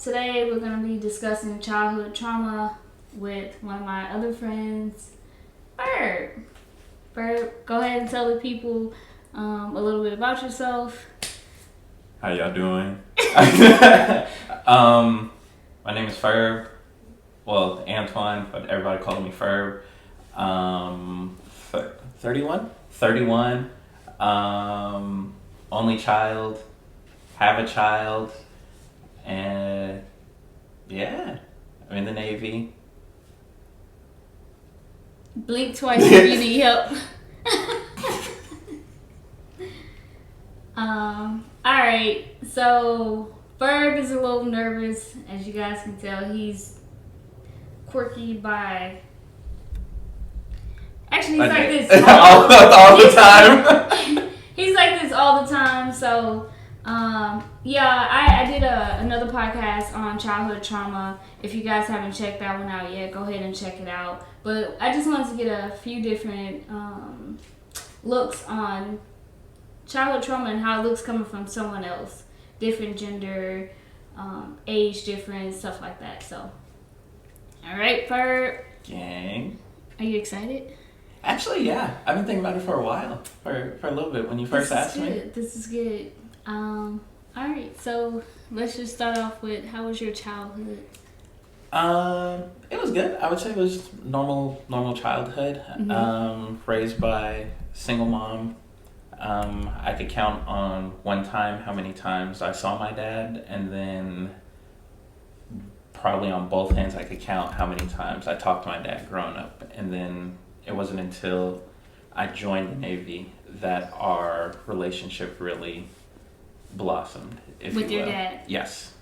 Today we're going to be discussing childhood trauma with one of my other friends, Furb. Furb, go ahead and tell the people a little bit about yourself. How y'all doing? My name is Furb. Well, Antoine, but everybody calls me Furb. 31? 31. Only child. Have a child. And yeah, I'm in the Navy. Blink twice if you need help. Alright, so Furb is a little nervous, as you guys can tell. He's quirky by... Actually, he's like this all the time. He's like this all the time, so... I did another podcast on childhood trauma. If you guys haven't checked that one out yet, go ahead and check it out. But I just wanted to get a few different looks on childhood trauma and how it looks coming from someone else. Different gender, age difference, stuff like that. So, alright, Furb. Gang. Are you excited? Actually, yeah. I've been thinking about it for a while. For a little bit when you first asked me. This is good. Alright, so let's just start off with, how was your childhood? It was good. I would say it was normal childhood. Mm-hmm. Raised by single mom. I could count on one time how many times I saw my dad, and then probably on both hands I could count how many times I talked to my dad growing up. And then it wasn't until I joined the Navy that our relationship really blossomed, if with you your will. dad? Yes.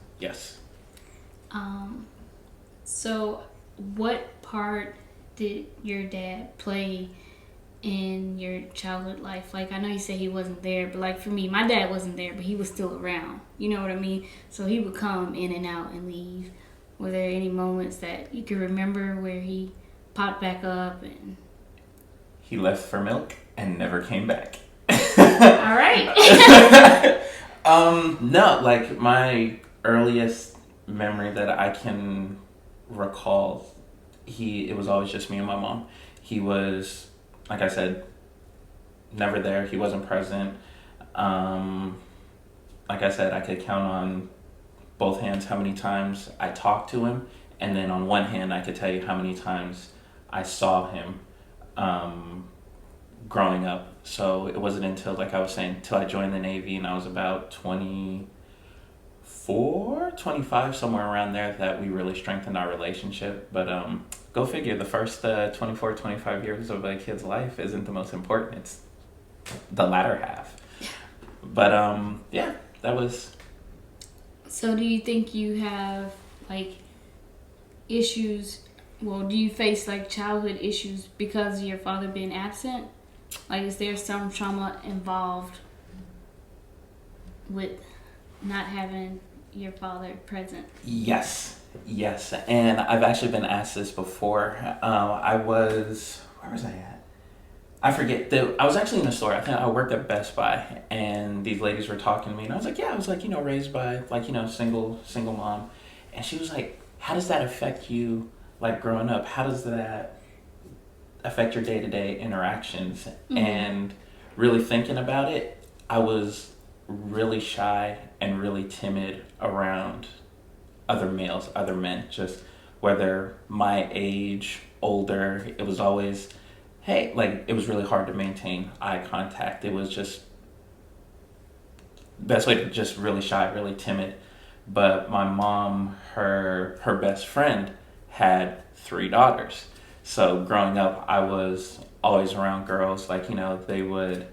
So what part did your dad play in your childhood life? Like, I know you said he wasn't there, but like for me, my dad wasn't there, but he was still around. You know what I mean? So he would come in and out and leave. Were there any moments that you could remember where he popped back up and... He left for milk and never came back. All right. No, like my earliest memory that I can recall, it was always just me and my mom. He was, like I said, never there. He wasn't present. Like I said, I could count on both hands how many times I talked to him, and then on one hand I could tell you how many times I saw him growing up. So it wasn't until, like I was saying, until I joined the Navy and I was about 24, 25, somewhere around there, that we really strengthened our relationship. But go figure, the first 24, 25 years of a kid's life isn't the most important. It's the latter half. But yeah, that was... So do you think you have like issues, do you face like childhood issues because of your father being absent? Like, is there some trauma involved with not having your father present? Yes. And I've actually been asked this before. Where was I at? I forget. I was actually in a store. I think I worked at Best Buy, and these ladies were talking to me, and I was like, raised by single mom. And she was like, how does that affect you, like, growing up? How does that affect your day-to-day interactions? Mm-hmm. And really thinking about it, I was really shy and really timid around other males, other men, just whether my age, older. It was always, hey, like, it was really hard to maintain eye contact. It was just best way to just really shy, really timid. But my mom, her best friend had 3 daughters. So growing up, I was always around girls. Like, they would,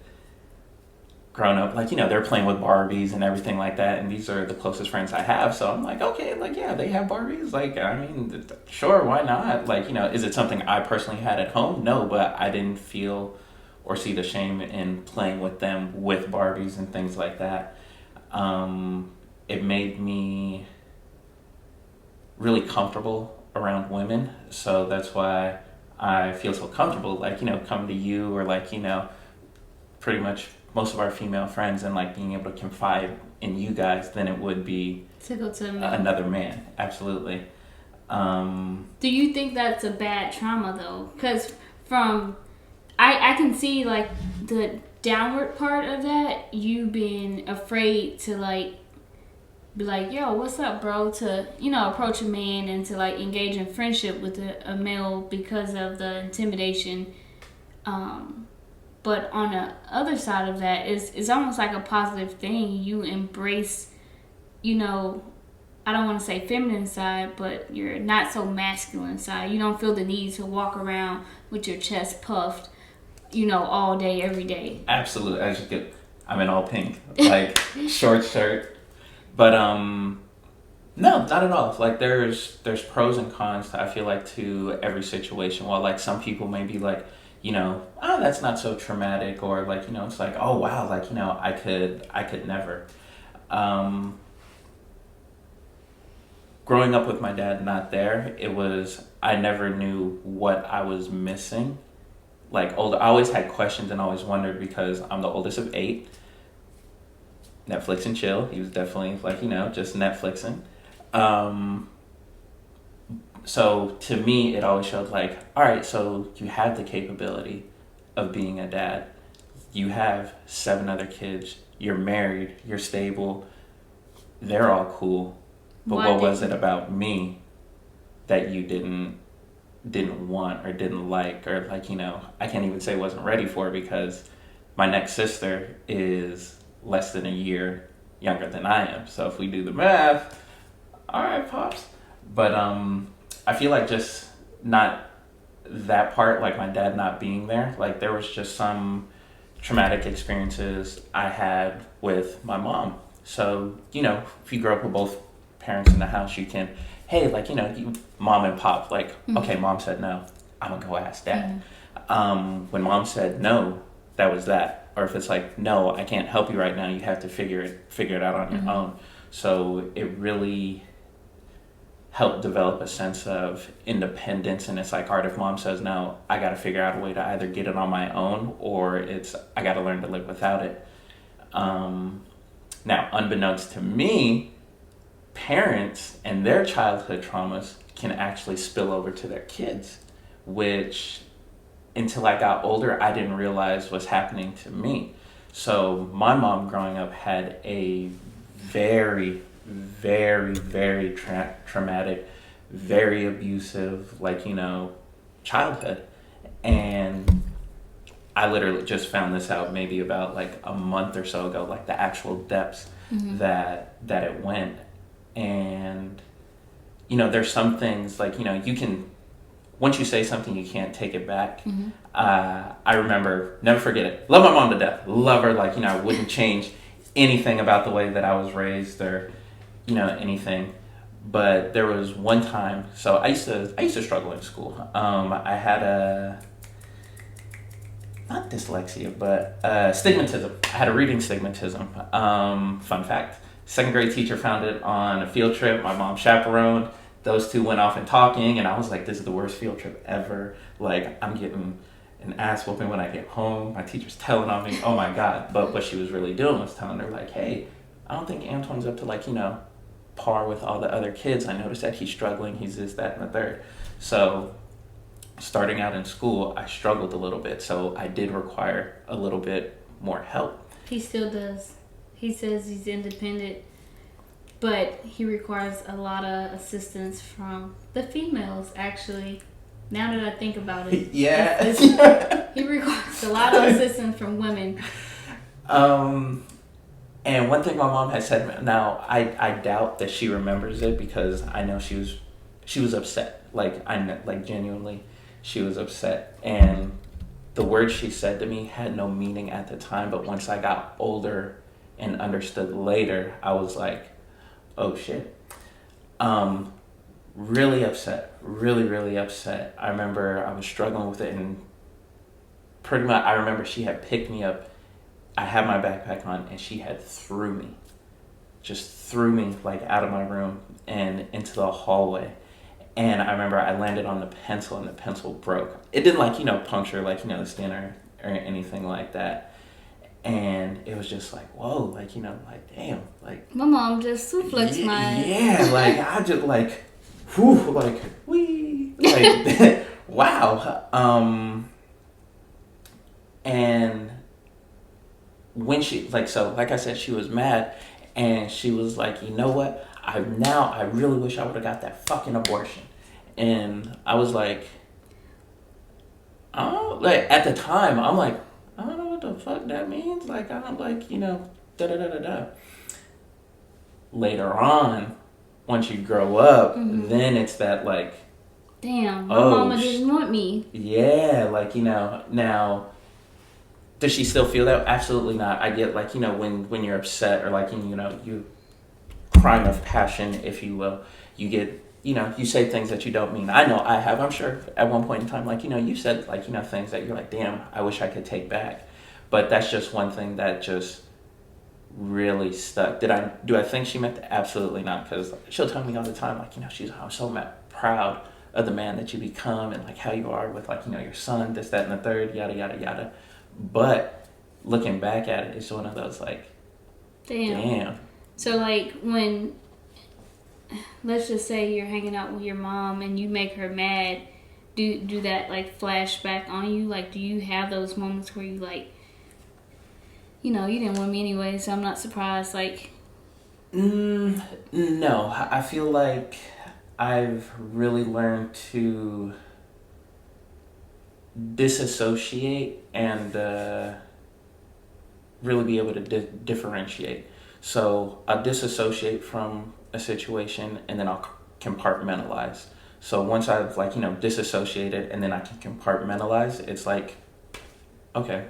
growing up, like, they're playing with Barbies and everything like that. And these are the closest friends I have. So I'm like, okay, like, yeah, they have Barbies. Like, I mean, sure, why not? Like, is it something I personally had at home? No, but I didn't feel or see the shame in playing with them with Barbies and things like that. It made me really comfortable around women, so that's why I feel so comfortable, like, coming to you, or like, pretty much most of our female friends and like being able to confide in you guys than it would be to go to another man. Absolutely. Do you think that's a bad trauma though? Because from I can see like the downward part of that, you being afraid to like be like, yo, what's up, bro? To, you know, approach a man and to like engage in friendship with a male because of the intimidation. But on the other side of that, it's almost like a positive thing. You embrace, you know, I don't want to say feminine side, but you're not so masculine side. You don't feel the need to walk around with your chest puffed, you know, all day, every day. Absolutely. I'm in all pink, like short shirt. But no, not at all. Like there's pros and cons, I feel like, to every situation. While like some people may be like, you know, oh, that's not so traumatic, or like, you know, it's like, oh wow, like, you know, I could never. Growing up with my dad not there, I never knew what I was missing. Like I always had questions and always wondered, because I'm the oldest of 8. Netflix and chill. He was definitely like, you know, just Netflixing. So to me, it always showed like, all right, so you have the capability of being a dad. You have 7 other kids. You're married. You're stable. They're all cool. But what was it about me that you didn't want or didn't like, or like, you know, I can't even say wasn't ready for, because my next sister is less than a year younger than I am. So if we do the math, all right, pops. But I feel like just not that part, like my dad not being there, like there was just some traumatic experiences I had with my mom. So, you know, if you grow up with both parents in the house, you can, hey, like, you know, mom and pop, like, mm-hmm. Okay, mom said no, I'm gonna go ask dad. Mm-hmm. When mom said no, that was that. Or if it's like, no, I can't help you right now, you have to figure it out on mm-hmm. your own. So it really helped develop a sense of independence. And it's like, all right, if mom says no, I got to figure out a way to either get it on my own, or I got to learn to live without it. Now, unbeknownst to me, parents and their childhood traumas can actually spill over to their kids, which until I got older, I didn't realize was happening to me. So my mom growing up had a very, very, very traumatic, very abusive, like, you know, childhood. And I literally just found this out maybe about like a month or so ago, like the actual depths mm-hmm. that it went. And, you know, there's some things like, you know, you can, once you say something, you can't take it back. Mm-hmm. I remember, never forget it, love my mom to death, love her, like, you know, I wouldn't change anything about the way that I was raised or, you know, anything. But there was one time, so I used to struggle in school. I had not dyslexia, but stigmatism. I had a reading stigmatism. Fun fact, 2nd grade teacher found it on a field trip. My mom chaperoned. Those two went off and talking, and I was like, this is the worst field trip ever. Like, I'm getting an ass whooping when I get home. My teacher's telling on me, oh my God. But what she was really doing was telling her, like, hey, I don't think Antoine's up to, like, you know, par with all the other kids. I noticed that he's struggling. He's this, that, and the third. So starting out in school, I struggled a little bit. So I did require a little bit more help. He still does. He says he's independent, but he requires a lot of assistance from the females, actually. Now that I think about it. Yeah. He requires a lot of assistance from women. And one thing my mom had said, now I doubt that she remembers it, because I know she was upset. Like, genuinely, she was upset. And the words she said to me had no meaning at the time, but once I got older and understood later, I was like, oh shit. Really upset. Really, really upset. I remember I was struggling with it, and pretty much I remember she had picked me up. I had my backpack on, and she had threw me like out of my room and into the hallway. And I remember I landed on the pencil, and the pencil broke. It didn't, like, you know, puncture, like, you know, the skin or anything like that. And it was just like, whoa, like, like, damn, like. My mom just flexed my ass. Yeah, like, I just, like, whew, like, wee, like, wow. And when she, like, so, like I said, she was mad, and she was like, you know what? I really wish I would have got that fucking abortion. And I was like, oh, like, at the time, I'm like, I don't know what the fuck that means. Like, I'm like, da da da da da. Later on, once you grow up, then it's that, like, damn, my mama didn't want me. Yeah, like, now, does she still feel that? Absolutely not. I get, like, when you're upset, or, like, you crime of passion, if you will, you get, you say things that you don't mean. I know I have, I'm sure, at one point in time, like, you said, like, things that you're like, damn, I wish I could take back. But that's just one thing that just really stuck. Do I think she meant that? Absolutely not, because she'll tell me all the time, like, I'm so proud of the man that you become, and, like, how you are with, like, your son, this, that, and the third, yada, yada, yada. But looking back at it, it's one of those, like, damn. So, like, when, let's just say you're hanging out with your mom and you make her mad, do that, like, flash back on you? Like, do you have those moments where you, like, you didn't want me anyway, so I'm not surprised, like... No. I feel like I've really learned to disassociate and really be able to differentiate. So I'll disassociate from a situation, and then I'll compartmentalize. So once I've, like, disassociated, and then I can compartmentalize, it's like, okay.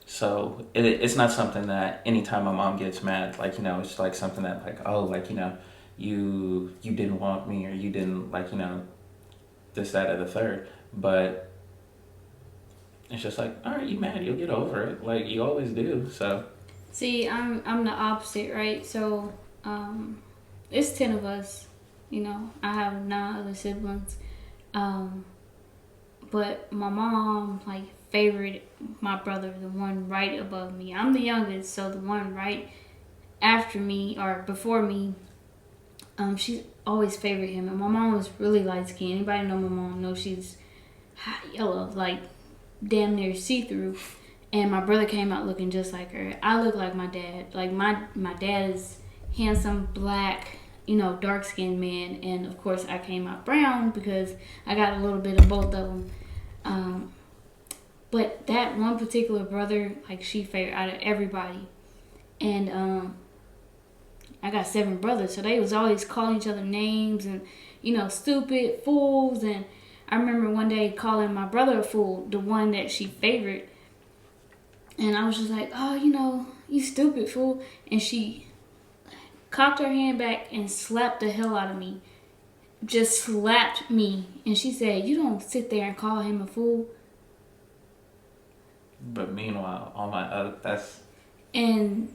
So it's not something that anytime my mom gets mad, like, it's like something that, like, oh, like, you didn't want me, or you didn't, like, this, that, or the third. But it's just like, all right, you mad, you'll get over it, like you always do. So see, I'm the opposite, right? So it's 10 of us, I have 9 other siblings, but my mom, like, favored my brother, the one right above me. I'm the youngest, so the one right after me or before me, she always favored him. And my mom was really light skinned. Anybody know my mom knows she's hot yellow, like damn near see-through. And my brother came out looking just like her. I look like my dad. Like, my dad is handsome, black, dark-skinned man. And, of course, I came out brown because I got a little bit of both of them. But that one particular brother, like, she favored out of everybody. And I got 7 brothers, so they was always calling each other names and, stupid, fools. And I remember one day calling my brother a fool, the one that she favored. And I was just like, oh, you stupid fool. And she cocked her hand back and slapped the hell out of me. Just slapped me. And she said, you don't sit there and call him a fool. But meanwhile, all my other, And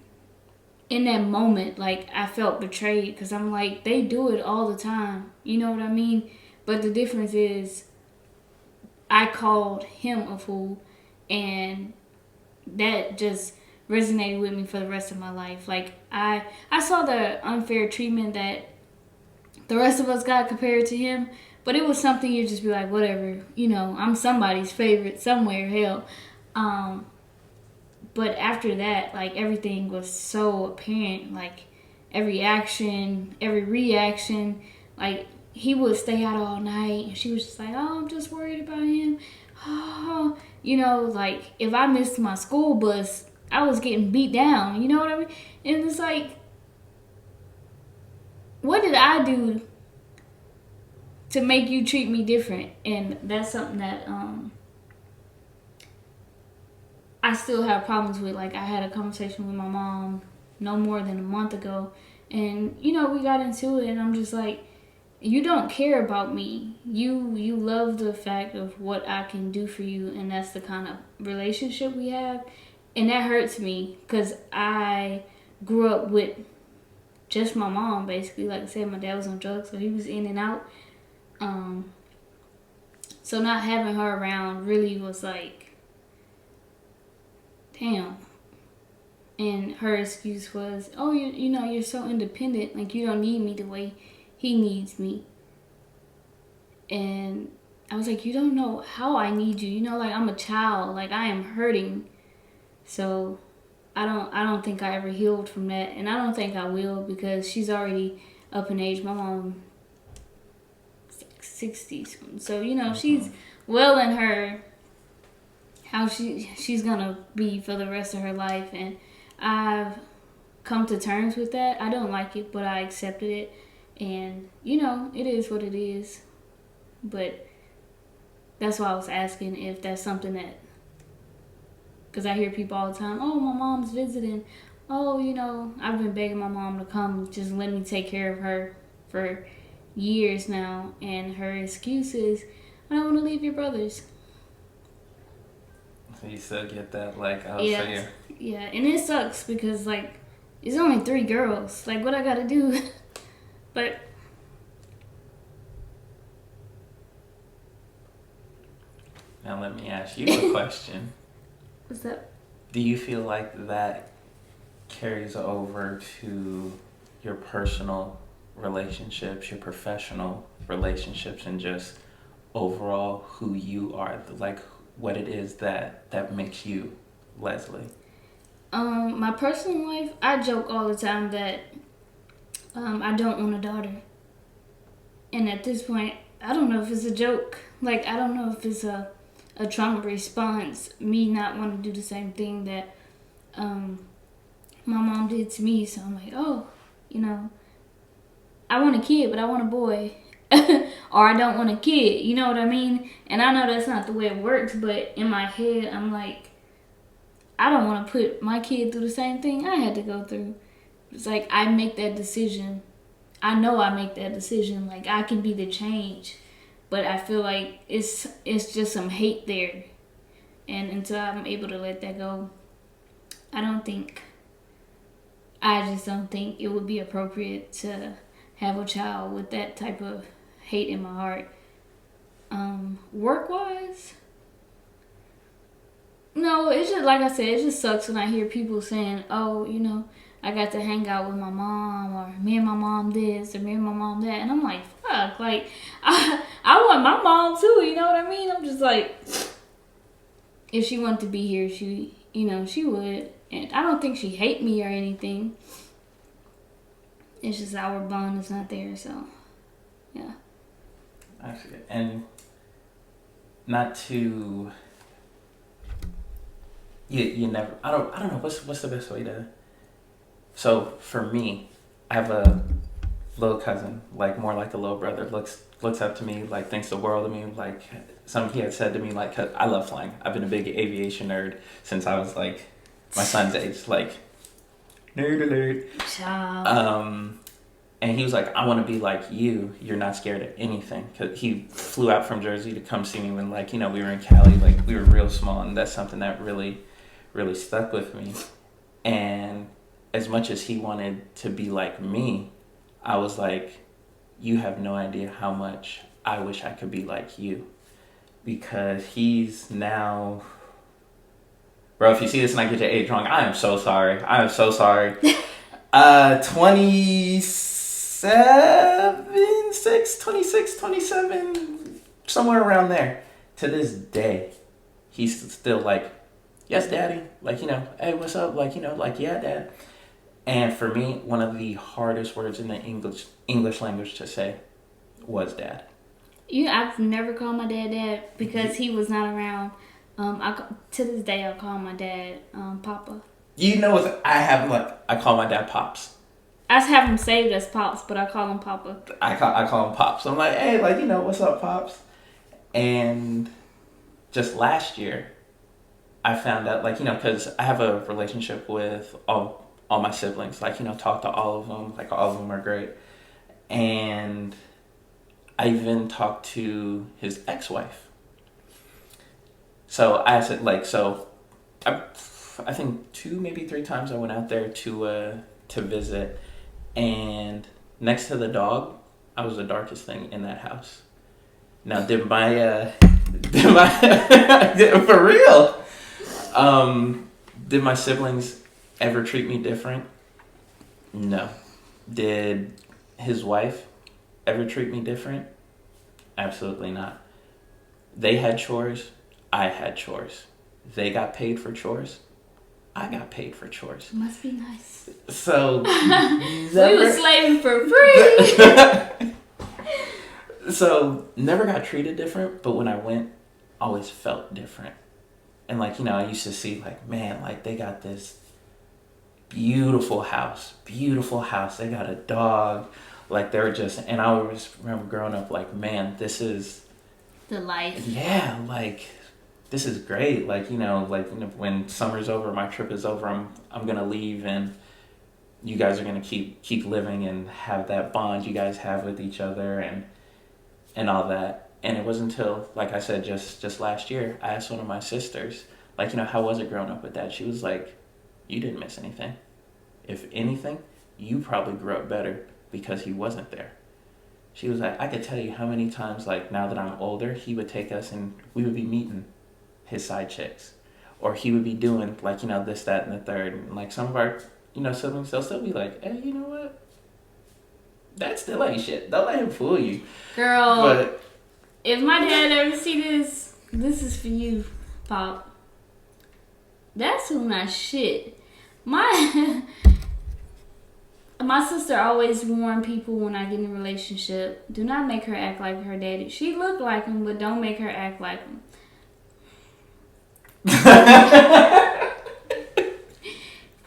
in that moment, like, I felt betrayed, because I'm like, they do it all the time. You know what I mean? But the difference is, I called him a fool, and that just resonated with me for the rest of my life. Like, I saw the unfair treatment that the rest of us got compared to him, but it was something you'd just be like, whatever, I'm somebody's favorite somewhere, hell. But after that, like, everything was so apparent. Like, every action, every reaction. Like, he would stay out all night, and she was just like, oh, I'm just worried about him. Oh, like, if I missed my school bus, I was getting beat down. You know what I mean? And it's like, what did I do to make you treat me different? And that's something that I still have problems with. Like, I had a conversation with my mom no more than a month ago, and we got into it, and I'm just like, you don't care about me. You love the fact of what I can do for you, and that's the kind of relationship we have. And that hurts me, because I grew up with just my mom, basically. Like I said, my dad was on drugs, so he was in and out. So not having her around really was like, damn. And her excuse was, oh, you know, you're so independent. Like, you don't need me the way he needs me. And I was like, you don't know how I need you. You know, like, I'm a child. Like, I am hurting. So I don't think I ever healed from that. And I don't think I will, because she's already up in age. My mom is like 60s. So, you know, she's well in her, how she's going to be for the rest of her life. And I've come to terms with that. I don't like it, but I accepted it. And, you know, it is what it is. But that's why I was asking if that's something that, because I hear people all the time, oh, my mom's visiting. Oh, you know, I've been begging my mom to come, just let me take care of her for years now. And her excuse is, I don't want to leave your brothers. So you still get that, like, I'll Yeah. say Yeah, and it sucks because, like, it's only 3 girls. Like, what I gotta do? But now let me ask you a question. what's that? Do you feel like that carries over to your personal relationships, your professional relationships, and just overall who you are, like what it is that makes you Leslie? My personal life, I joke all the time that I don't want a daughter. And at this point, I don't know if it's a joke. Like, I don't know if it's a trauma response, me not wanting to do the same thing that my mom did to me. So I'm like, oh, you know, I want a kid, but I want a boy. Or I don't want a kid, you know what I mean? And I know that's not the way it works, but in my head, I'm like, I don't want to put my kid through the same thing I had to go through. It's like, I make that decision. I know I make that decision. Like, I can be the change. But I feel like it's just some hate there. And until I'm able to let that go, I just don't think it would be appropriate to have a child with that type of hate in my heart. Work-wise, no, it's just, like I said, it just sucks when I hear people saying, oh, you know, I got to hang out with my mom, or me and my mom this, or me and my mom that. And I'm like, fuck, like, I want my mom too, you know what I mean? I'm just like, if she wanted to be here, she, you know, she would. And I don't think she hate me or anything. It's just our bond is not there, so, yeah. Actually, and not to, you never, I don't know, what's the best way to, so for me, I have a little cousin, like more like a little brother, looks up to me, like thinks the world of me, like something he had said to me, like, 'cause I love flying. I've been a big aviation nerd since I was like my son's age, like nerd alert. Child. And he was like, I want to be like you. You're not scared of anything. 'Cause he flew out from Jersey to come see me when, like, you know, we were in Cali, like we were real small, and that's something that really, really stuck with me. And as much as he wanted to be like me, I was like, you have no idea how much I wish I could be like you. Because he's now, bro, if you see this and I get your age wrong, I am so sorry. 26, 27, somewhere around there. To this day, he's still like, yes, daddy. Like, you know, hey, what's up? Like, you know, like, yeah, dad. And for me, one of the hardest words in the English language to say was dad. I've never called my dad because he was not around. To this day, I call my dad Papa. You know what? I call my dad Pops. I have him saved as Pops, but I call him Papa. I call him Pops. I'm like, hey, like, you know, what's up, Pops? And just last year, I found out, like, you know, because I have a relationship with all my siblings. Like, you know, talk to all of them. Like, all of them are great. And I even talked to his ex-wife. So I said, like, I think 2, maybe 3 times I went out there to visit, and next to the dog, I was the darkest thing in that house. Now, did my for real? Did my siblings ever treat me different? No. Did his wife ever treat me different? Absolutely not. They had chores. I had chores. They got paid for chores. I got paid for chores. Must be nice. So we were slaving for free. So never got treated different, but when I went, always felt different. And like, you know, I used to see like, man, like they got this beautiful house. They got a dog. Like they're just, and I always remember growing up like, man, this is the life. Yeah, like this is great. Like, you know, when summer's over, my trip is over, I'm gonna leave, and you guys are gonna keep living and have that bond you guys have with each other and all that. And it wasn't until, like I said, just last year, I asked one of my sisters, like, you know, how was it growing up with Dad? She was like, you didn't miss anything. If anything, you probably grew up better because he wasn't there. She was like, I could tell you how many times, like, now that I'm older, he would take us and we would be meeting his side chicks. Or he would be doing, like, you know, this, that, and the third. And, like, some of our, you know, siblings, they'll still be like, hey, you know what? That still ain't shit. Don't let him fool you. Girl, but if my dad ever see this is for you, Pop. That's who my shit. My sister always warned people when I get in a relationship, do not make her act like her daddy. She looked like him, but don't make her act like him. Furb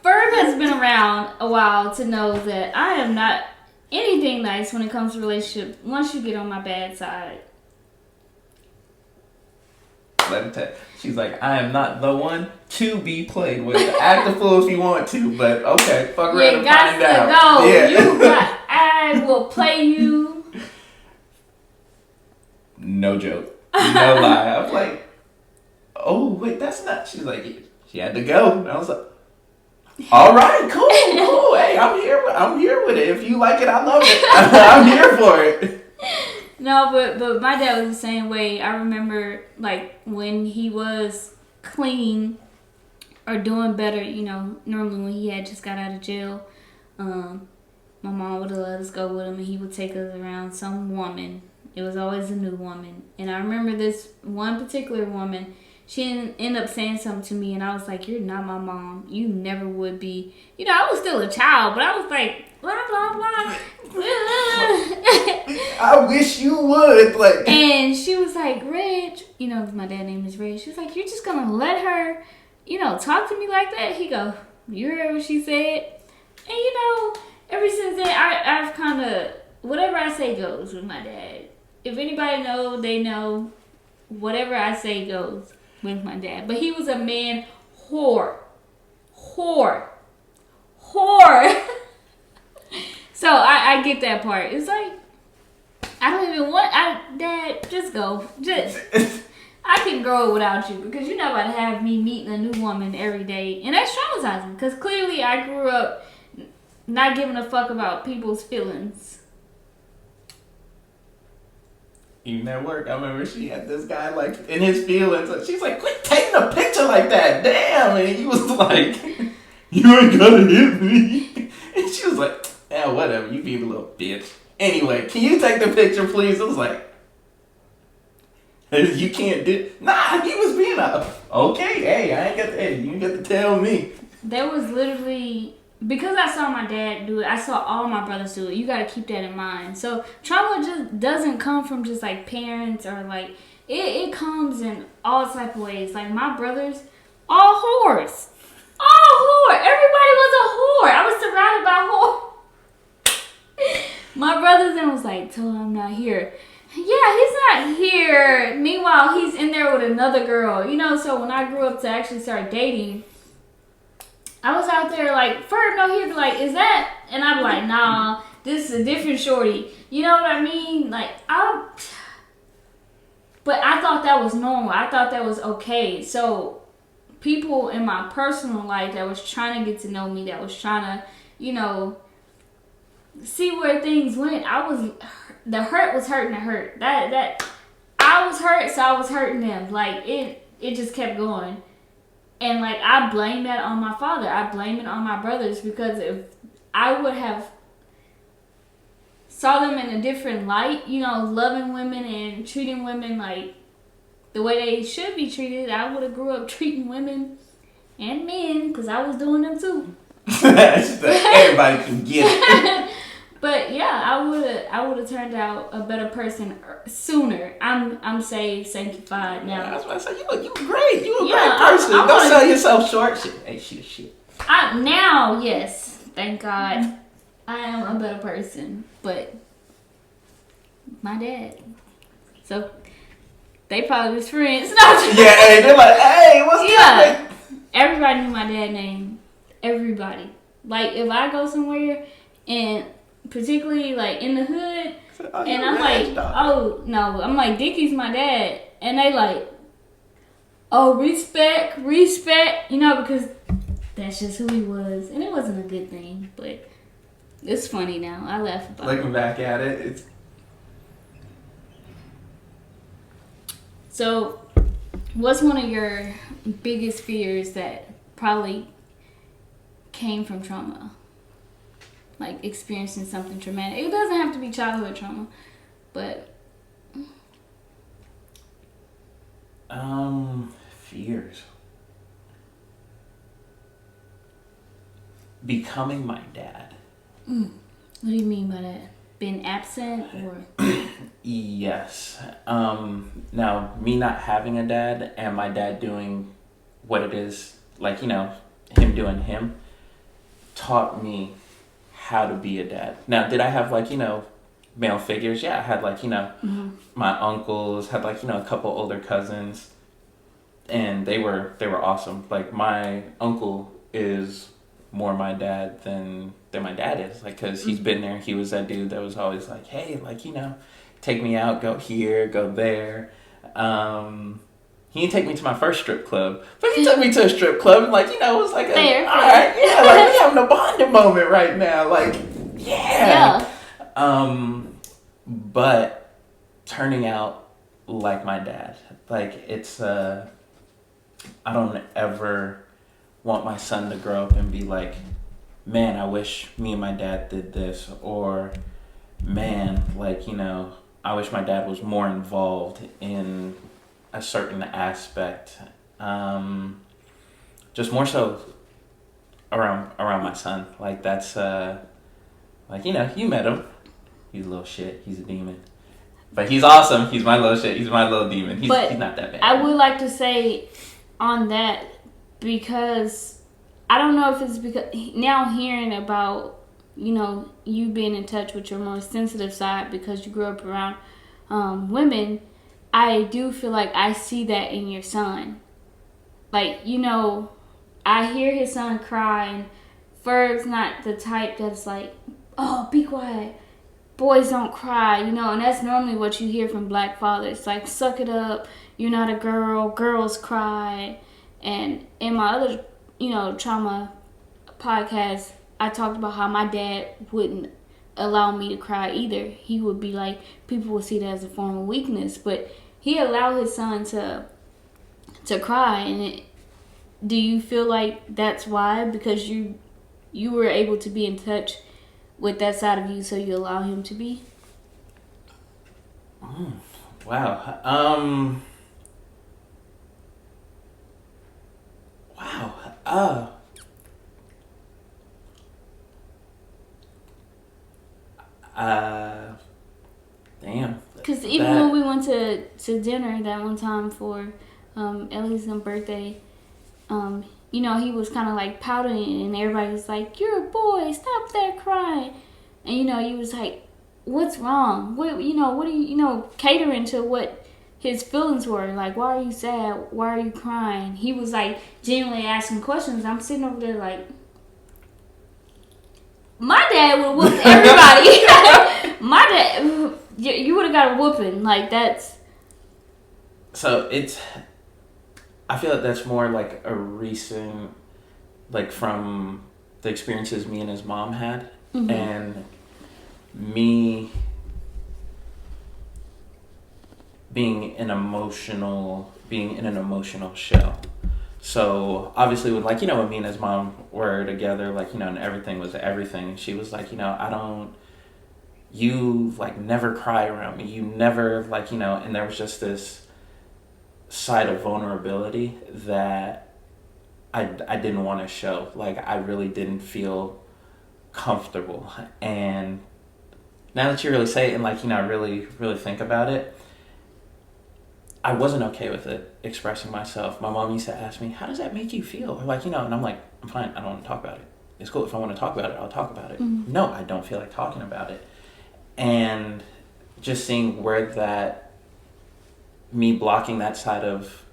has been around a while to know that I am not anything nice when it comes to relationship once you get on my bad side. Let me tell you. She's like, I am not the one to be played with. Act a fool if you want to, but okay, fuck around and find out. Go. Yeah. I will play you. No joke. No lie. I was like, oh, wait, that's not. She's like, she had to go. And I was like, all right, cool. Hey, I'm here with it. If you like it, I love it. I'm here for it. No, but my dad was the same way. I remember, like, when he was clean or doing better, you know, normally when he had just got out of jail, my mom would have let us go with him, and he would take us around some woman. It was always a new woman. And I remember this one particular woman, she ended up saying something to me, and I was like, you're not my mom. You never would be. You know, I was still a child, but I was like, blah, blah, blah. I wish you would. Like. And she was like, Reg, you know, my dad's name is Reg. She was like, you're just going to let her, you know, talk to me like that? He go, you heard what she said? And, you know, ever since then, I've kind of, whatever I say goes with my dad. If anybody knows, they know. Whatever I say goes with my dad. But he was a man whore. So I get that part. It's like, I don't even want, Dad, just go. I can grow without you because you're not about to have me meeting a new woman every day. And that's traumatizing because clearly I grew up not giving a fuck about people's feelings. Even at work, I remember she had this guy, like, in his feelings. She's like, quit taking a picture like that. Damn. And he was like, you ain't gonna hit me. And she was like, yeah, whatever. You be a little bitch. Anyway, can you take the picture, please? I was like, you can't do. Nah, he was being okay. Hey, I ain't got to. Hey, you ain't got to tell me. There was literally, because I saw my dad do it, I saw all my brothers do it. You got to keep that in mind. So trauma just doesn't come from just like parents or like it comes in all type of ways. Like my brothers, all whores. Everybody was a whore. I was surrounded by whores. My brother then was like, tell him I'm not here. Yeah, he's not here. Meanwhile, he's in there with another girl. You know, so when I grew up to actually start dating, I was out there like, Furb, no, he'd be like, is that? And I'd be like, nah, this is a different shorty. You know what I mean? Like, but I thought that was normal. I thought that was okay. So people in my personal life that was trying to get to know me, that was trying to, you know, see where things went. The hurt was hurting the hurt. That I was hurt, so I was hurting them. Like it just kept going. And like I blame that on my father. I blame it on my brothers because if I would have saw them in a different light, loving women and treating women like the way they should be treated, I would have grew up treating women and men, because I was doing them too. Everybody can get it. But yeah, I would have turned out a better person sooner. I'm saved, sanctified now. Yeah, I was about to say, you great. You a great person. Don't sell yourself short. Shit. Now, yes, thank God, I am a better person. But my dad, so they probably was friends. Yeah, they're like, hey, what's good? Everybody knew my dad's name. Everybody. Like, if I go somewhere, and particularly, like, in the hood, and I'm like, oh, no. I'm like, Dickie's my dad. And they like, oh, respect. Because that's just who he was. And it wasn't a good thing. But it's funny now. I laugh about it. Looking back at it, it's... So, what's one of your biggest fears that probably came from trauma? Like experiencing something traumatic. It doesn't have to be childhood trauma, but fears. Becoming my dad. What do you mean by that? Being absent or? Yes. Now, me not having a dad and my dad doing what it is, like, him doing him, taught me how to be a dad. Now, did I have, like, male figures? Yeah, I had, like, my uncles, had, like, a couple older cousins, and they were awesome. Like, my uncle is more my dad than my dad is, like, because he's been there. He was that dude that was always like, hey, like, take me out, go here, go there. He didn't take me to my first strip club, but he took me to a strip club, and, like, it was like, all right, yeah, like, we having a bonding moment right now, like, yeah. But turning out like my dad, like, it's, I don't ever want my son to grow up and be like, man, I wish me and my dad did this, or man, like, I wish my dad was more involved in a certain aspect. Just more so around my son. Like, that's, like, you met him. He's a little shit. He's a demon. But he's awesome. He's my little shit. He's my little demon. He's not that bad. I would like to say on that, because I don't know if it's because now hearing about, you being in touch with your more sensitive side because you grew up around women, I do feel like I see that in your son. Like, I hear his son cry, and Furb's not the type that's like, oh, be quiet. Boys don't cry, and that's normally what you hear from black fathers. Like, suck it up. You're not a girl. Girls cry. And in my other, trauma podcast, I talked about how my dad wouldn't allow me to cry either. He would be like, people would see that as a form of weakness, but he allowed his son to cry. And do you feel like that's why? Because you were able to be in touch with that side of you, so you allow him to be? Wow. Damn. Because even when we went to dinner that one time for Ellie's birthday, he was kind of like pouting, and everybody was like, "You're a boy, stop that crying." And he was like, "What's wrong? What are you catering to what his feelings were? Like, why are you sad? Why are you crying?" He was like genuinely asking questions. I'm sitting over there like, my dad would whoop everybody. My dad, you would have got a whooping. Like, that's. So I feel like that's more like a recent, like, from the experiences me and his mom had, and me being in an emotional shell. So obviously when like, when me and his mom were together, like, and everything was everything, she was like, you like never cry around me. You never like, and there was just this side of vulnerability that I didn't want to show. Like I really didn't feel comfortable. And now that you really say it and like, I really, really think about it, I wasn't okay with it, expressing myself. My mom used to ask me, how does that make you feel? Or like, and I'm like, I'm fine. I don't want to talk about it. It's cool. If I want to talk about it, I'll talk about it. Mm-hmm. No, I don't feel like talking about it. And just seeing where that, me blocking that side of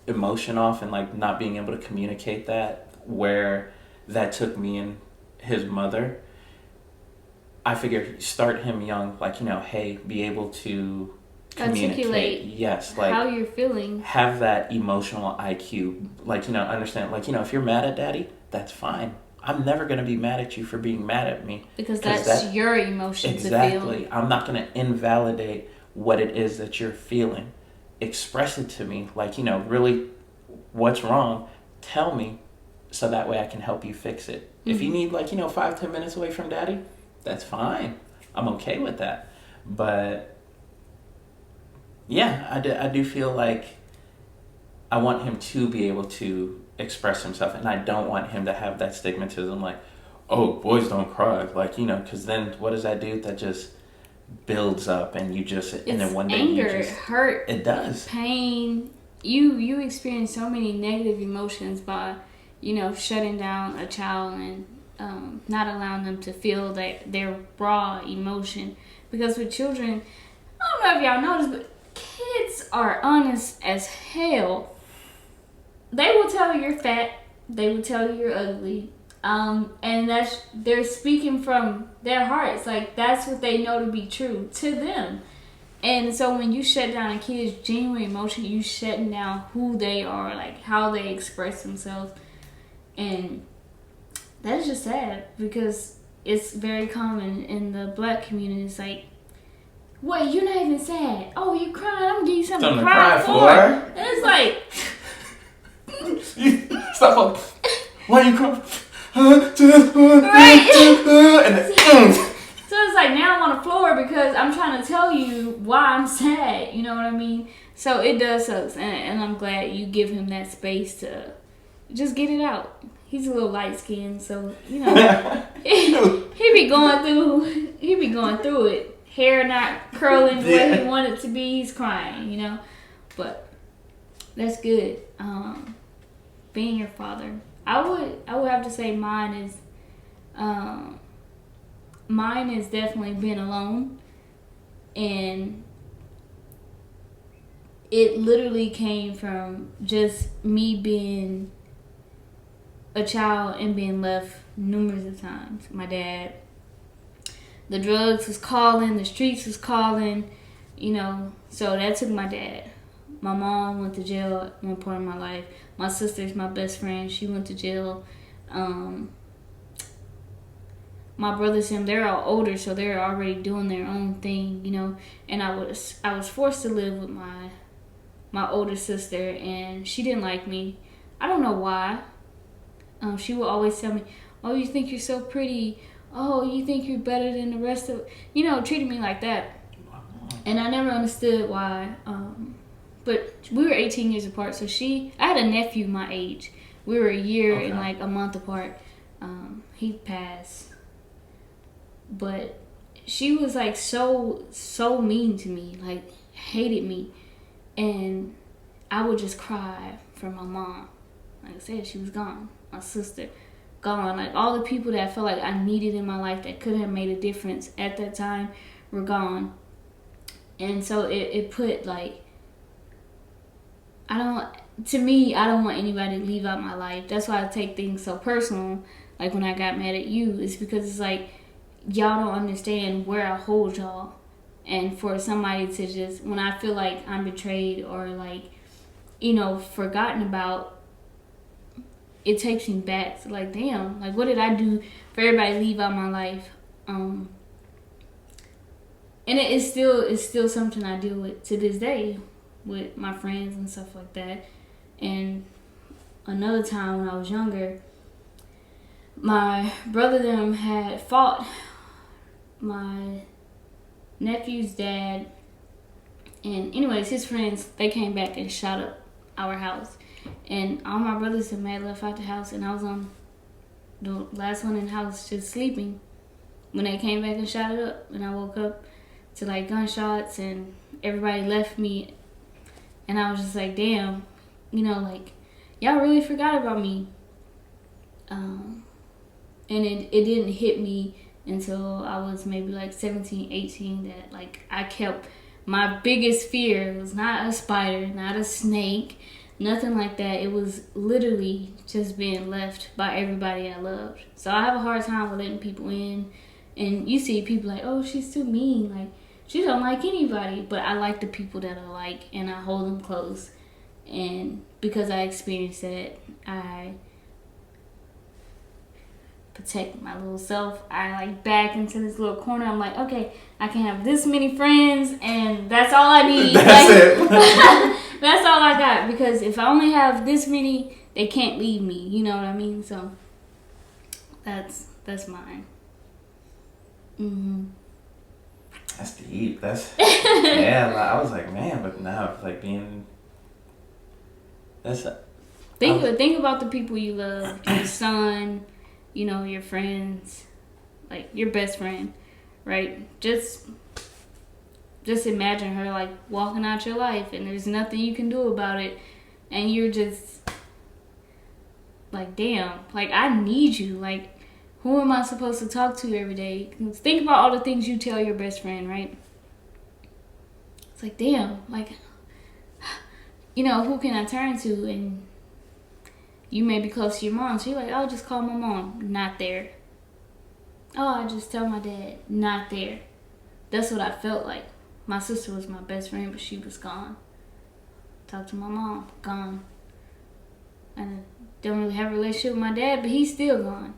emotion off and like not being able to communicate that, where that took me and his mother, I figured start him young, like, hey, be able to articulate, yes, like how you're feeling, have that emotional IQ, like, understand, like, if you're mad at daddy, that's fine. I'm never going to be mad at you for being mad at me. Because that's your emotion to feel. Exactly. I'm not going to invalidate what it is that you're feeling. Express it to me. Like, really, what's wrong? Tell me so that way I can help you fix it. Mm-hmm. If you need, like, 5-10 minutes away from daddy, that's fine. I'm okay with that. But, yeah, I do feel like I want him to be able to express himself, and I don't want him to have that stigmatism like, oh, boys don't cry, like, because then what does that do? That just builds up, and you just, and then one day anger, you just, hurt, it does, pain. You experience so many negative emotions by, shutting down a child and not allowing them to feel their raw emotion. Because with children, I don't know if y'all noticed, but kids are honest as hell. They will tell you you're fat. They will tell you you're ugly. And they're speaking from their hearts. Like, that's what they know to be true to them. And so when you shut down a kid's genuine emotion, you shutting down who they are, like how they express themselves. And that's just sad, because it's very common in the black community. It's like, wait, you're not even sad. Oh, you crying? I'm gonna give you something to cry for. And it's like, stop. Why are you crying? Right. And so it's like, now I'm on the floor because I'm trying to tell you why I'm sad. You know what I mean? So it does suck, and I'm glad you give him that space to just get it out. He's a little light skinned, so he be going through it. Hair not curling the way he wanted to be. He's crying, but that's good. Being your father, I would have to say mine is definitely being alone, and it literally came from just me being a child and being left numerous of times. My dad, the drugs was calling, the streets was calling, so that took my dad. My mom went to jail at one point in my life. My sister's my best friend. She went to jail. My brothers and them, they're all older, so they're already doing their own thing, And I was forced to live with my older sister, and she didn't like me. I don't know why. She would always tell me, "Oh, you think you're so pretty. Oh, you think you're better than the rest of," treating me like that. And I never understood why. But we were 18 years apart, so I had a nephew my age. We were a year and like a month apart. He passed. But she was like so mean to me, like hated me. And I would just cry for my mom. Like I said, she was gone. My sister, gone. Like all the people that I felt like I needed in my life that could have made a difference at that time were gone. And so it put like, I don't want anybody to leave out my life. That's why I take things so personal. Like when I got mad at you, it's because it's like, y'all don't understand where I hold y'all. And for somebody to just, when I feel like I'm betrayed or like, forgotten about, it takes me back to like, damn, like what did I do for everybody to leave out my life? And it's still something I deal with to this day with my friends and stuff like that. And another time when I was younger, my brother them had fought my nephew's dad, and anyways, his friends, they came back and shot up our house, and all my brothers and had left out the house, and I was on the last one in the house just sleeping when they came back and shot it up, and I woke up to like gunshots and everybody left me, and I was just like, damn, like y'all really forgot about me. And it didn't hit me until I was maybe like 17, 18 that like I kept, my biggest fear was not a spider, not a snake, nothing like that. It was literally just being left by everybody I loved. So I have a hard time with letting people in. And you see people like, oh, she's too mean. Like, she don't like anybody. But I like the people that I like, and I hold them close. And because I experienced that, I protect my little self. I like back into this little corner. I'm like, okay, I can have this many friends, and that's all I need. That's it. That's all I got. Because if I only have this many, they can't leave me. You know what I mean? So that's mine. That's deep. That's yeah. I was like, man, but now it's like being. That's. Think about the people you love, your son, your friends, like your best friend, right? Just imagine her like walking out your life, and there's nothing you can do about it, and you're just like, damn, like I need you, like. Who am I supposed to talk to every day? Think about all the things you tell your best friend, right? It's like, damn, like, who can I turn to? And you may be close to your mom, so you're like, oh, just call my mom. Not there. Oh, I just tell my dad. Not there. That's what I felt like. My sister was my best friend, but she was gone. Talk to my mom, gone. And I don't really have a relationship with my dad, but he's still gone.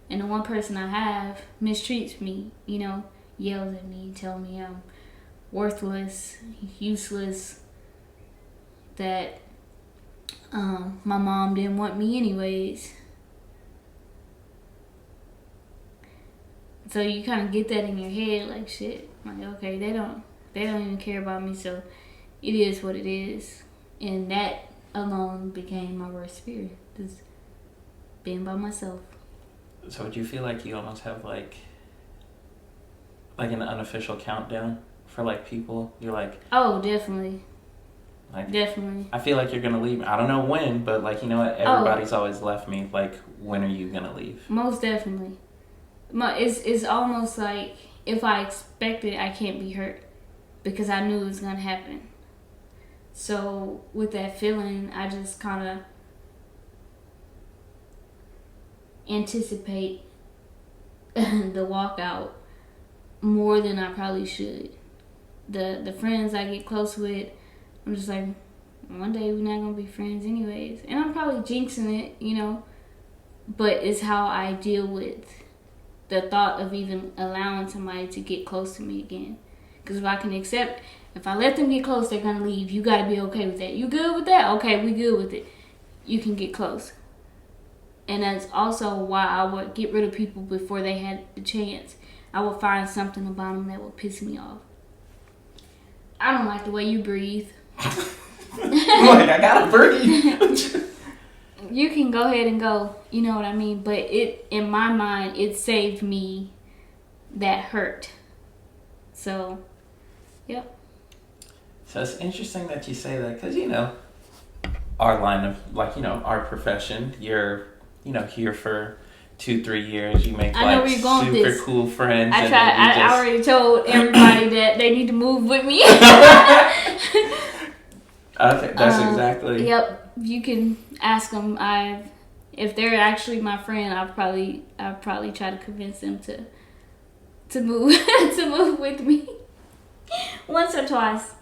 And the one person I have mistreats me, yells at me, tells me I'm worthless, useless, that my mom didn't want me anyways. So you kind of get that in your head, like, shit, like, okay, they don't even care about me, so it is what it is. And that alone became my worst fear, just being by myself. So do you feel like you almost have like an unofficial countdown for like people? You're like, oh, definitely. Like, definitely. I feel like you're gonna leave. I don't know when, but like, you know what? Everybody's always left me. Like, when are you gonna leave? Most definitely. It's almost like if I expect it, I can't be hurt because I knew it was gonna happen. So with that feeling, I just kind of anticipate the walkout more than I probably should. The friends I get close with, I'm just like, one day we're not gonna be friends anyways, and I'm probably jinxing it, but it's how I deal with the thought of even allowing somebody to get close to me again. Because if I let them get close, they're gonna leave. You gotta be okay with that. You good with that? Okay, we good with it. You can get close. And that's also why I would get rid of people before they had the chance. I would find something about them that would piss me off. I don't like the way you breathe. Like, I gotta breathe. You can go ahead and go. You know what I mean? But in my mind, it saved me that hurt. So, yep. So it's interesting that you say that because, our line of, like, our profession, you're, here for 2-3 years. You make, I know like, where you're going super with this. cool friends. I already told everybody that they need to move with me. Okay, that's exactly. Yep, you can ask them. If they're actually my friend, I'll probably try to convince them to move to move with me once or twice.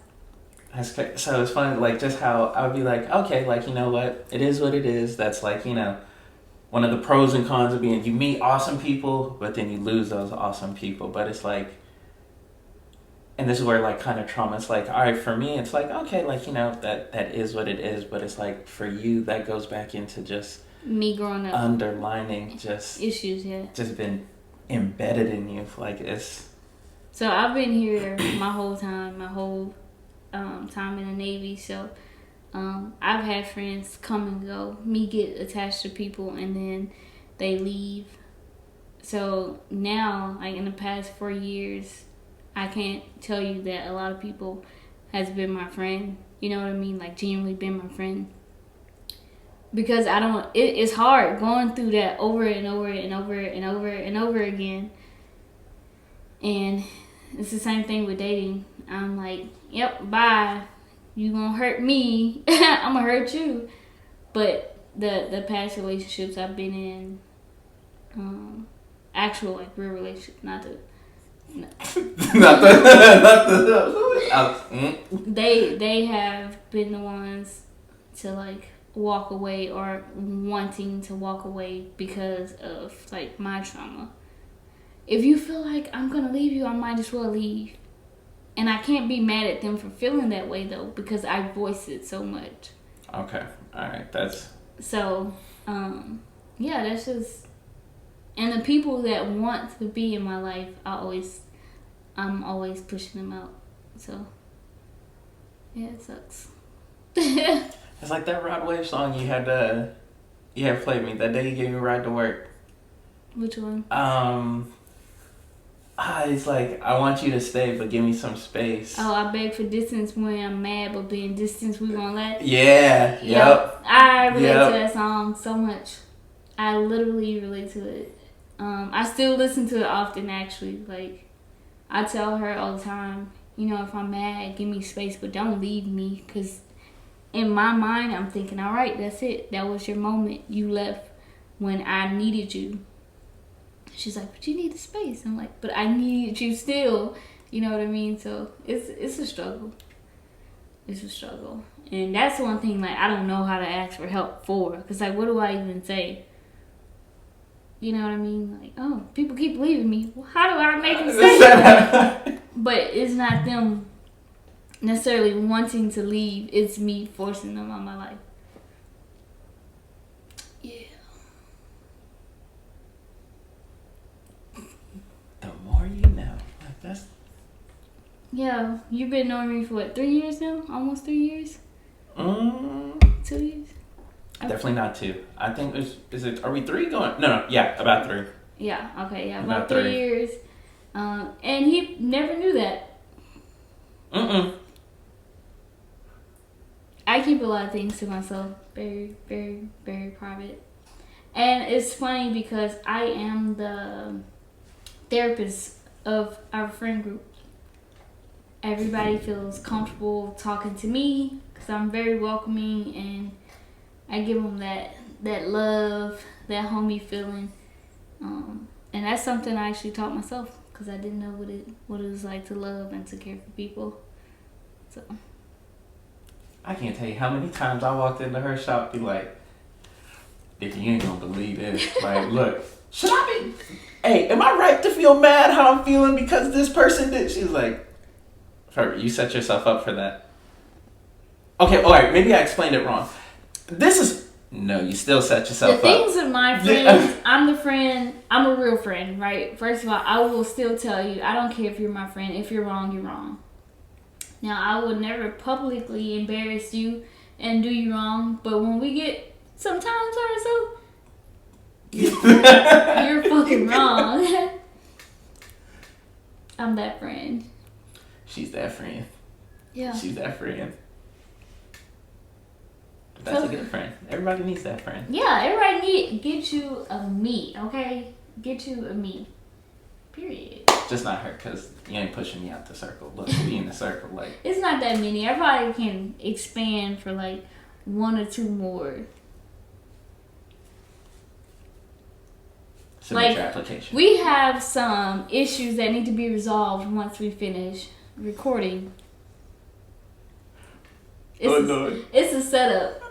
So it's funny, like, just how I would be like, okay, like, you know what? It is what it is. That's like, one of the pros and cons of being, you meet awesome people, but then you lose those awesome people. But it's like, and this is where like kind of trauma is like, all right, for me it's like, okay, like, that is what it is, but it's like for you that goes back into just me growing up, underlining just issues, yeah, just been embedded in you, like it's. So I've been here my whole time in the Navy. So I've had friends come and go, me get attached to people and then they leave. So now, like in the past 4 years, I can't tell you that a lot of people has been my friend. You know what I mean? Like genuinely been my friend. Because it's hard going through that over and over and over and over and over again. And it's the same thing with dating. I'm like, yep, bye. You gonna hurt me. I'm gonna hurt you. But the past relationships I've been in, actual like real relationships, not the they have been the ones to like walk away or wanting to walk away because of like my trauma. If you feel like I'm gonna leave you, I might as well leave. And I can't be mad at them for feeling that way though, because I voice it so much. Okay, all right, that's so. Yeah, that's just. And the people that want to be in my life, I'm always pushing them out. So, yeah, it sucks. It's like that Rod Wave song you had played me that day you gave me a ride to work. Which one? It's like, I want you to stay, but give me some space. Oh, I beg for distance when I'm mad, but being distance we won't let. Yeah, yep. I relate to that song so much. I literally relate to it. I still listen to it often, actually. Like, I tell her all the time, if I'm mad, give me space, but don't leave me. Because in my mind, I'm thinking, all right, that's it. That was your moment. You left when I needed you. She's like, but you need the space. I'm like, but I needed you still. You know what I mean? So it's a struggle. It's a struggle. And that's one thing, like, I don't know how to ask for help for. Because, like, what do I even say? You know what I mean? Like, oh, people keep leaving me. Well, how do I make them say that? But it's not them necessarily wanting to leave. It's me forcing them on my life. Yeah. The more you know. Like, that's... Yeah. You've been knowing me for, what, 3 years now? Almost 3 years? 2 years? Definitely not 2. I think are we 3 going? No, yeah, about 3. Yeah, okay, yeah, about 3 years. And he never knew that. I keep a lot of things to myself. Very, very, very private. And it's funny because I am the therapist of our friend group. Everybody feels comfortable talking to me because I'm very welcoming and I give them that love, that homie feeling, and that's something I actually taught myself because I didn't know what it was like to love and to care for people. So I can't tell you how many times I walked into her shop, be like, "If you ain't gonna believe this, like, look, should I be? Hey, am I right to feel mad how I'm feeling because this person did?" She's like, "Furb, you set yourself up for that." Okay, all right, maybe I explained it wrong. No, you still set yourself up. The things with my friends, I'm the friend, I'm a real friend, right? First of all, I will still tell you, I don't care if you're my friend. If you're wrong, you're wrong. Now, I would never publicly embarrass you and do you wrong, but when we get some time to ourselves, you're fucking wrong. I'm that friend. She's that friend. Yeah. She's that friend. That's a good friend. Everybody needs that friend. Yeah, everybody get you a me, okay? Get you a me. Period. Just not her, because you ain't pushing me out the circle. Look, be in the circle, like... It's not that many. Everybody can expand for, like, 1 or 2 more. Submit like, your application. We have some issues that need to be resolved once we finish recording. It's a setup.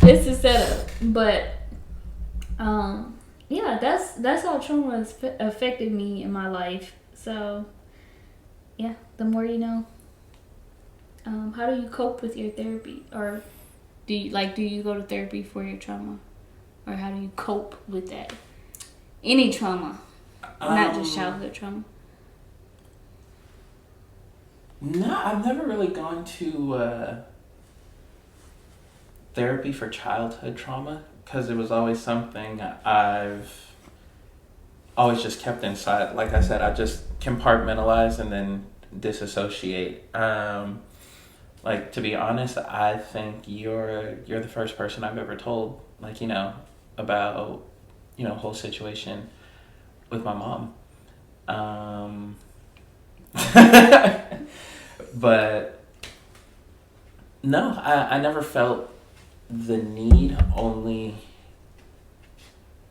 It's a setup. But, yeah, that's how trauma has affected me in my life. So, yeah, the more you know. How do you cope with your therapy? Or do you go to therapy for your trauma? Or how do you cope with that? Any trauma, not just childhood trauma. No, I've never really gone to therapy for childhood trauma because it was always something I've always just kept inside. Like I said, I just compartmentalize and then disassociate. Like, to be honest, I think you're the first person I've ever told, like, about, whole situation with my mom. But no, I never felt the need. Only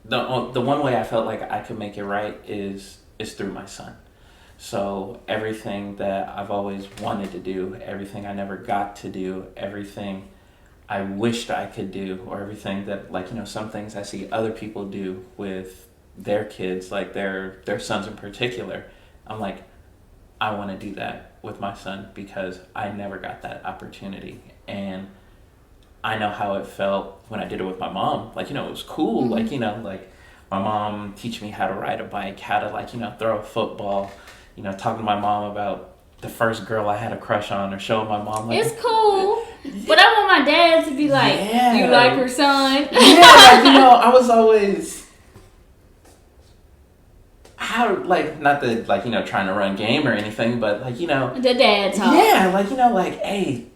the one way I felt like I could make it right is through my son. So everything that I've always wanted to do, everything I never got to do, everything I wished I could do, or everything that, like, some things I see other people do with their kids, like their sons in particular, I'm like, I want to do that with my son because I never got that opportunity. And I know how it felt when I did it with my mom. Like, it was cool. Mm-hmm. Like my mom teach me how to ride a bike, how to, throw a football, talking to my mom about the first girl I had a crush on, or showing my mom, like, it's cool. But I want my dad to be like, yeah. You like her son? Yeah, like, I was always, not that, like, trying to run game or anything, but, like, the dad talk. Yeah, like, like, hey,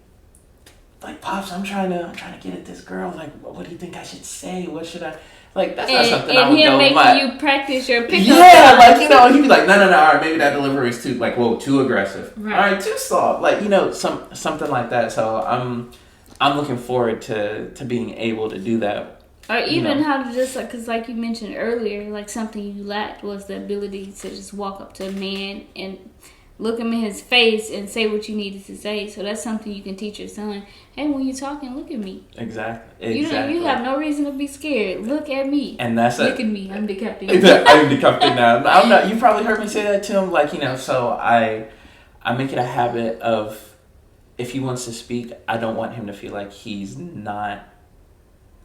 like, Pops, I'm trying to get at this girl. Like, what do you think I should say? What should I... Like, that's not something I would go... And him making you practice your pickup. Yeah, like, he'd be like, no, all right, maybe that delivery is too, like, whoa, too aggressive. Right. All right, too soft. Like, something like that. So I'm looking forward to being able to do that. Or even how to just, like, because like you mentioned earlier, like, something you lacked was the ability to just walk up to a man and look him in his face and say what you needed to say. So that's something you can teach your son. Hey, when you're talking, look at me. Exactly. You have no reason to be scared. Look at me. And that's Look at me. I'm the captain. I'm the captain now. I'm not. You probably heard me say that to him. Like, so I make it a habit of, if he wants to speak, I don't want him to feel like he's not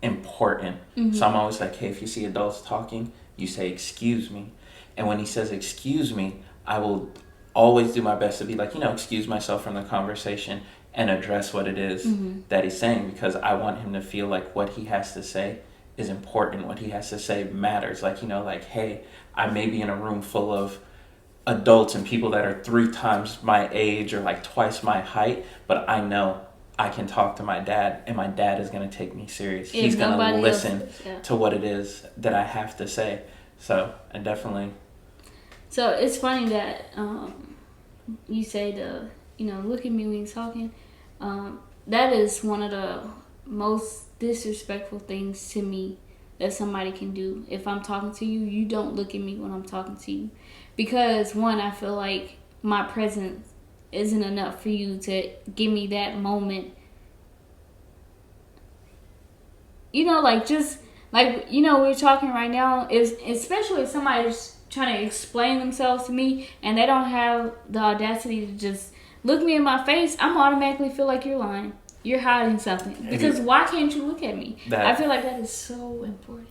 important. Mm-hmm. So I'm always like, hey, if you see adults talking, you say, excuse me. And when he says, excuse me, I will always do my best to be like, excuse myself from the conversation and address what it is that he's saying, because I want him to feel like what he has to say is important. What he has to say matters. Like, like, hey, I may be in a room full of adults and people that are 3 times my age or like twice my height, but I know I can talk to my dad, and my dad is going to take me serious. He's going to listen to what it is that I have to say. So I definitely... So it's funny that you say look at me when you're talking. That is one of the most disrespectful things to me that somebody can do. If I'm talking to you, you don't look at me when I'm talking to you. Because, one, I feel like my presence isn't enough for you to give me that moment. We're talking right now, especially if somebody's trying to explain themselves to me and they don't have the audacity to just look me in my face, I'm automatically feel like you're lying. You're hiding something. Because why can't you look at me? I feel like that is so important.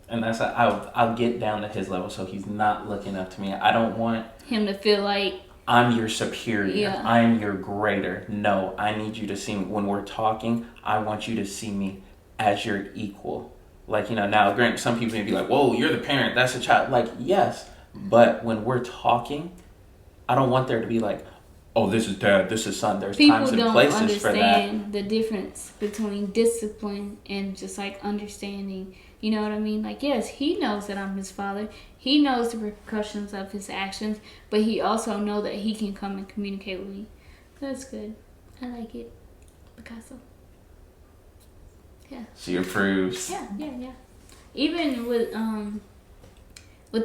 And that's I'll get down to his level so he's not looking up to me. I don't want him to feel like I'm your superior. Yeah. I'm your greater. No, I need you to see me. When we're talking, I want you to see me as your equal. Like, now, granted, some people may be like, whoa, you're the parent, that's a child. Like, yes, but when we're talking, I don't want there to be like, oh, this is dad, this is son. There's people times and places for that. People don't understand the difference between discipline and just, like, understanding. You know what I mean? Like, yes, he knows that I'm his father. He knows the repercussions of his actions, but he also knows that he can come and communicate with me. That's good. I like it. Picasso. Yeah. She approves. Yeah. Even with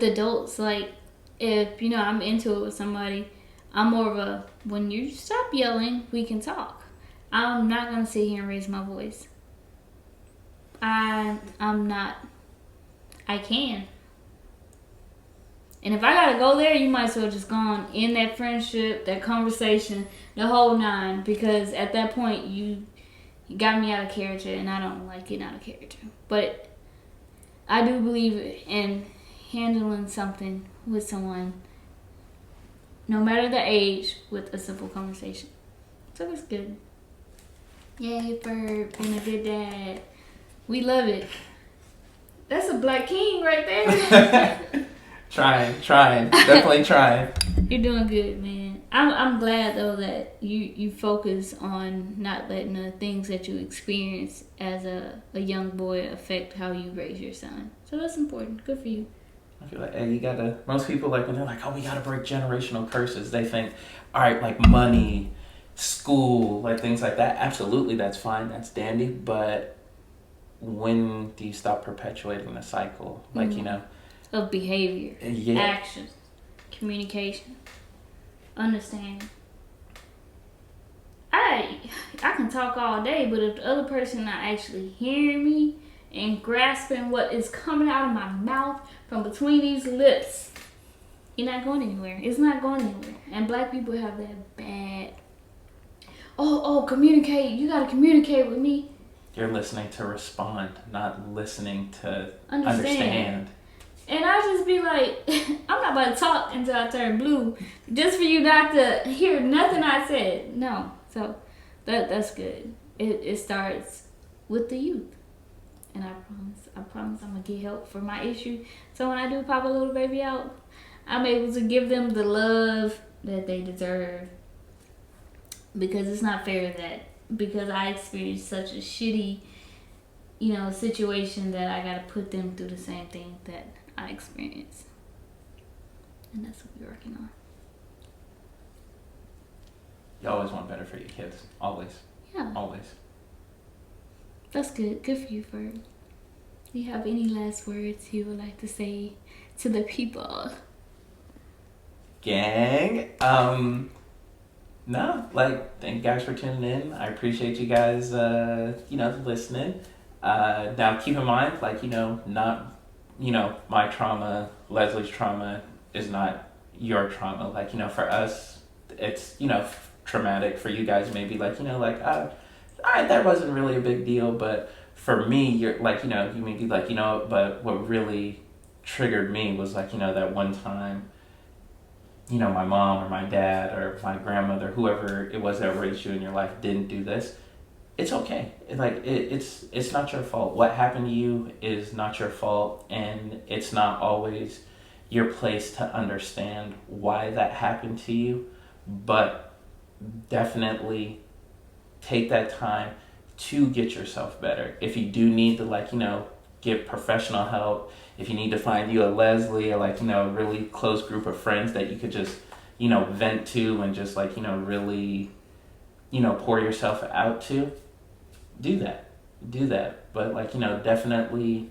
adults, like, if, I'm into it with somebody, I'm more of a, when you stop yelling, we can talk. I'm not going to sit here and raise my voice. I'm not. I can. And if I gotta go there, you might as well just go on in that friendship, that conversation, the whole nine. Because at that point, you got me out of character, and I don't like getting out of character. But I do believe in handling something with someone, no matter the age, with a simple conversation. So it's good. Yay, Furb, being a good dad. We love it. That's a black king right there. Trying. Definitely trying. You're doing good, man. I'm glad, though, that you focus on not letting the things that you experience as a young boy affect how you raise your son. So that's important. Good for you. I feel like, hey, you gotta, most people, like, when they're like, oh, we gotta break generational curses, they think, all right, like money, school, like things like that. Absolutely, that's fine, that's dandy, but when do you stop perpetuating the cycle? Like, you know, of behavior, actions, communication, understanding. I can talk all day, but if the other person not actually hearing me and grasping what is coming out of my mouth from between these lips, you're not going anywhere. It's not going anywhere. And black people have that bad, communicate. You got to communicate with me. You're listening to respond, not listening to understand. And I just be like, I'm not about to talk until I turn blue, just for you not to hear nothing I said. No. So that's good. It starts with the youth. And I promise I'm going to get help for my issue. So when I do pop a little baby out, I'm able to give them the love that they deserve. Because it's not fair that, because I experienced such a shitty, situation, that I got to put them through the same thing that I experienced. And that's what we're working on. You always want better for your kids. Always. Yeah. Always. That's good. Good for you, Furb. Do you have any last words you would like to say to the people? Gang. No, like, thank you guys for tuning in. I appreciate you guys, listening. Now, keep in mind, like, not, my trauma, Leslie's trauma is not your trauma. Like, for us, it's, traumatic. For you guys, maybe, like, all right, that wasn't really a big deal. But for me, you're, like, you may be like, but what really triggered me was, like, that one time, my mom or my dad or my grandmother, whoever it was that raised you in your life, didn't do this. It's okay. It's not your fault. What happened to you is not your fault, and it's not always your place to understand why that happened to you. But definitely take that time to get yourself better. If you do need to, get professional help, if you need to find you a Leslie or a really close group of friends that you could just, vent to and just really, pour yourself out to, do that. But definitely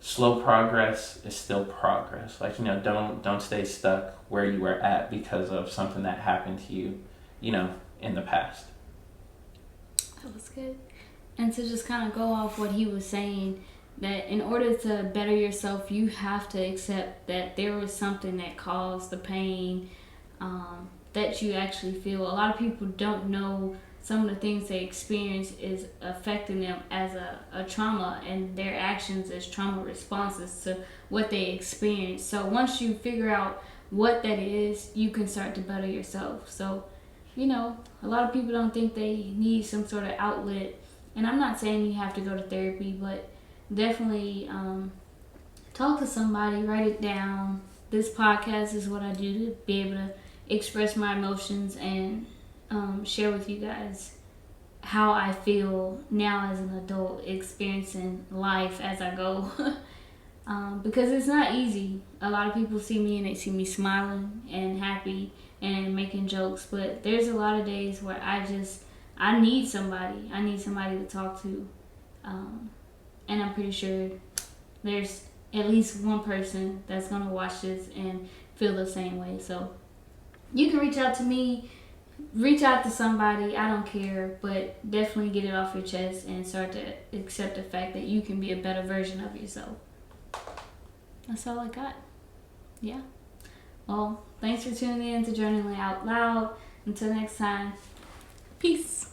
slow progress is still progress. Don't stay stuck where you were at because of something that happened to you, in the past. That was good. And to just kind of go off what he was saying, that in order to better yourself, you have to accept that there was something that caused the pain that you actually feel. A lot of people don't know some of the things they experience is affecting them as a trauma, and their actions as trauma responses to what they experience. So once you figure out what that is, you can start to better yourself. So, a lot of people don't think they need some sort of outlet. And I'm not saying you have to go to therapy, but definitely talk to somebody, write it down. This podcast is what I do to be able to express my emotions and share with you guys how I feel now as an adult, experiencing life as I go. Because it's not easy. A lot of people see me and they see me smiling and happy and making jokes, but there's a lot of days where I need somebody. I need somebody to talk to. And I'm pretty sure there's at least one person that's going to watch this and feel the same way. So you can reach out to me, reach out to somebody, I don't care, but definitely get it off your chest and start to accept the fact that you can be a better version of yourself. That's all I got. Yeah. Well, thanks for tuning in to Journaling Out Loud. Until next time, peace.